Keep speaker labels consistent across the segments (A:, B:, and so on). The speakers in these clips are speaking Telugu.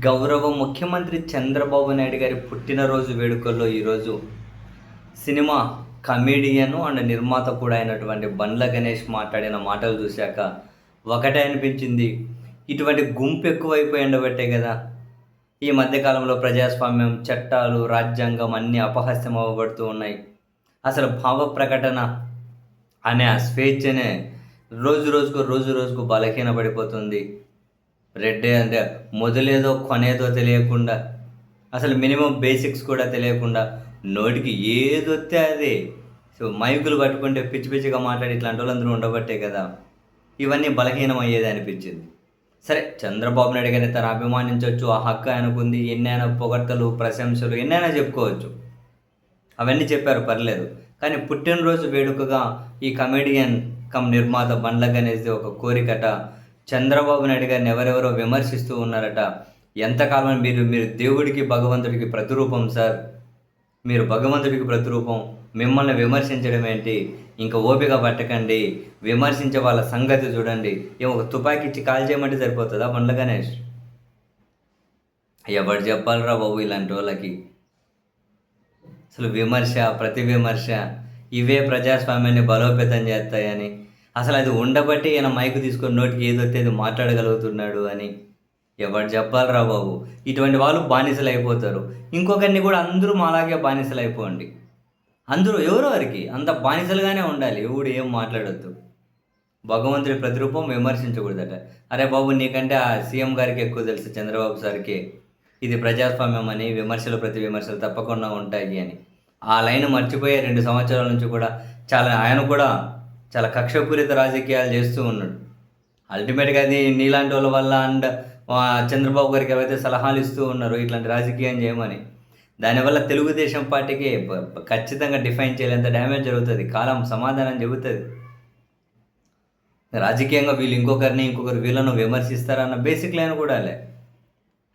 A: గౌరవ ముఖ్యమంత్రి చంద్రబాబు నాయుడు గారి పుట్టినరోజు వేడుకల్లో ఈరోజు సినిమా కమెడియను అండ్ నిర్మాత కూడా అయినటువంటి బండ్ల గణేష్ మాట్లాడిన మాటలు చూశాక ఒకటే అనిపించింది. ఇటువంటి గుంపు ఎక్కువైపోయి ఉండబట్టే కదా ఈ మధ్యకాలంలో ప్రజాస్వామ్యం, చట్టాలు, రాజ్యాంగం అన్నీ అపహాస్యం అవ్వబడుతూ ఉన్నాయి. అసలు భావ ప్రకటన అనే ఆ స్వేచ్ఛనే రోజు రోజుకు బలహీనపడిపోతుంది. రెడ్డే అంటే మొదలేదో కొనేదో తెలియకుండా, అసలు మినిమం బేసిక్స్ కూడా తెలియకుండా, నోటికి ఏదొత్తే అదే. సో, మైకులు పట్టుకుంటే పిచ్చి పిచ్చిగా మాట్లాడి ఇట్లాంటోళ్ళందరూ ఉండబట్టే కదా ఇవన్నీ బలహీనం అయ్యేది అనిపించింది. సరే, చంద్రబాబు నాయుడు గారిని తను అభిమానించొచ్చు, ఆ హక్కు ఆయనకుంది. ఎన్నైనా పొగడ్తలు, ప్రశంసలు ఎన్నైనా చెప్పుకోవచ్చు. అవన్నీ చెప్పారు, పర్లేదు. కానీ పుట్టినరోజు వేడుకగా ఈ కమెడియన్ కమ్ నిర్మాత బండ్ల గణేష్‌ది ఒక కోరికట. చంద్రబాబు నాయుడు గారిని ఎవరెవరో విమర్శిస్తూ ఉన్నారట. ఎంతకాలం మీరు మీరు దేవుడికి, భగవంతుడికి ప్రతిరూపం సార్. మీరు భగవంతుడికి ప్రతిరూపం. మిమ్మల్ని విమర్శించడం ఏంటి? ఇంక ఓపిక పట్టకండి. విమర్శించే వాళ్ళ సంగతి చూడండి. ఏమో ఒక తుపాకీ ఇచ్చి కాల్చేయమంటే సరిపోతదా బండ్ల గణేష్? ఎవడు చెప్పాలిరా బాబు ఇలాంటోళ్ళకి? అసలు విమర్శ, ప్రతి విమర్శ ఇవే ప్రజాస్వామ్యాన్ని బలోపేతం చేస్తాయని, అసలు అది ఉండబట్టి ఈయన మైక్ తీసుకొని నోటికి ఏదొస్తే అది మాట్లాడగలుగుతున్నాడు అని ఎవరు చెప్పాలిరా బాబు? ఇటువంటి వాళ్ళు బానిసలు అయిపోతారు. ఇంకొకరిని కూడా అందరూ మాలాగే బానిసలు అయిపోండి. అందరూ ఎవరో వారికి అంత బానిసలుగానే ఉండాలి. ఎవడు ఏం మాట్లాడొద్దు. భగవంతుడి ప్రతిరూపం విమర్శించకూడదట. అరే బాబు, నీకంటే ఆ సీఎం గారికి ఎక్కువ తెలుసు, చంద్రబాబు సార్కి. ఇది ప్రజాస్వామ్యం అని, విమర్శలు ప్రతి విమర్శలు తప్పకుండా ఉంటాయి అని. ఆ లైన్ మర్చిపోయే 2 సంవత్సరాల నుంచి కూడా ఆయన కూడా చాలా కక్షపూరిత రాజకీయాలు చేస్తూ ఉన్నాడు. అల్టిమేట్‌గా అది నీలాంటి వాళ్ళ వల్ల అండ్ చంద్రబాబు గారికి ఎవరైతే సలహాలు ఇస్తూ ఉన్నారో ఇట్లాంటి రాజకీయం చేయమని, దానివల్ల తెలుగుదేశం పార్టీకి ఖచ్చితంగా డిఫైన్ చేయలేంత డ్యామేజ్ జరుగుతుంది. కాలం సమాధానం చెబుతుంది. రాజకీయంగా వీళ్ళు ఇంకొకరు వీళ్ళను విమర్శిస్తారన్న బేసిక్ లైన్ కూడా లే.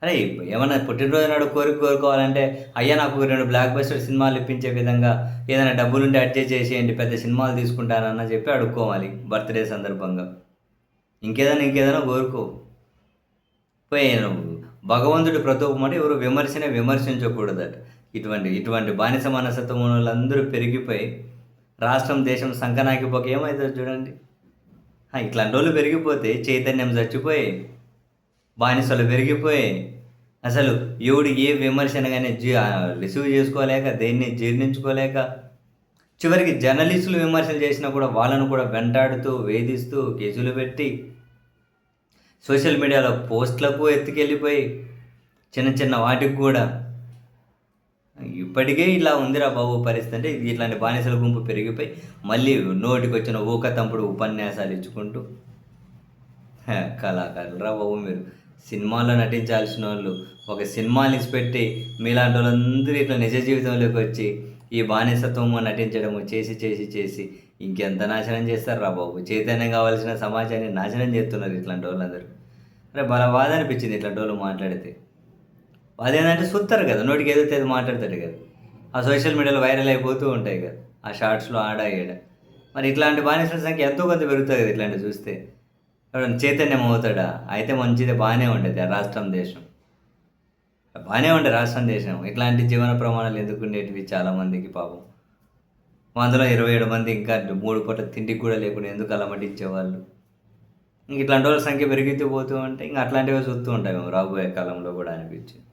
A: అరే, ఏమన్నా పుట్టినరోజు నాడు కోరుకోవాలంటే, అయ్యా నాకు 2 బ్లాక్ బస్టర్ సినిమాలు ఇప్పించే విధంగా ఏదైనా డబ్బులుంటే అడ్జస్ట్ చేసేయండి, పెద్ద సినిమాలు తీసుకుంటానని చెప్పి అడుక్కోవాలి బర్త్‌డే సందర్భంగా. ఇంకేదైనా కోరుకో. పోయాను. భగవంతుడి ప్రతోపం అంటే ఎవరు విమర్శించకూడదట. ఇటువంటి బానిస మనస్తత్వం ఉన్నోళ్ళందరూ పెరిగిపోయి రాష్ట్రం, దేశం సంకనాకిపోక ఏమవుతుంది చూడండి. ఇట్లాంటోళ్ళు పెరిగిపోతే చైతన్యం చచ్చిపోయి, బానిసలు పెరిగిపోయి, అసలు ఎవడు ఏ విమర్శనగానే రిసీవ్ చేసుకోలేక, దేన్ని జీర్ణించుకోలేక, చివరికి జర్నలిస్టులు విమర్శలు చేసినా కూడా వాళ్ళను కూడా వెంటాడుతూ, వేధిస్తూ, కేసులు పెట్టి, సోషల్ మీడియాలో పోస్టులకు ఎత్తుకెళ్ళిపోయి, చిన్న వాటికి కూడా ఇప్పటికే ఇలా ఉందిరా బాబు పరిస్థితి. అంటే ఇట్లాంటి బానిసల గుంపు పెరిగిపోయి మళ్ళీ నోటికొచ్చిన ఊకతంపుడు ఉపన్యాసాలు ఇచ్చుకుంటూ కళాకారులు రా బాబు మీరు. సినిమాల్లో నటించాల్సిన వాళ్ళు ఒక సినిమాని ఇచ్చిపెట్టి మీలాంటి వాళ్ళందరూ ఇట్లా నిజ జీవితంలోకి వచ్చి ఈ బానిసత్వము నటించడము చేసి ఇంకెంత నాశనం చేస్తారు రా బాబు. చైతన్యం కావాల్సిన సమాజాన్ని నాశనం చేస్తున్నారు ఇట్లాంటి వాళ్ళందరూ. అరే బాధ అనిపించింది ఇట్లాంటి వాళ్ళు మాట్లాడితే. అదేంటంటే చూస్తారు కదా, నోటికి ఏదైతే అది మాట్లాడతాడు కదా. ఆ సోషల్ మీడియాలో వైరల్ అయిపోతూ ఉంటాయి కదా, ఆ షార్ట్స్లో ఆడ ఈడ. మరి ఇట్లాంటి బానిసల సంఖ్య ఎంతో కొంత పెరుగుతుంది కదా ఇట్లాంటివి చూస్తే. ఎవడన్నా చైతన్యం అవుతాడా? అయితే మంచిదే, బాగానే ఉండేది ఆ రాష్ట్రం, దేశం బాగానే ఉండే రాష్ట్రం, దేశం. ఇట్లాంటి జీవన ప్రమాణాలు ఎందుకు ఉండేటివి చాలామందికి పాపం. అందులో 27 మంది ఇంకా 3 పూటల తిండికి కూడా లేకుండా ఎందుకు అలమటించేవాళ్ళు. ఇంక ఇట్లాంటి వాళ్ళ సంఖ్య పెరుగుతూ పోతూ ఉంటే ఇంక అట్లాంటివే చూస్తూ ఉంటాం మేము రాబోయే కాలంలో కూడా అనిపించింది.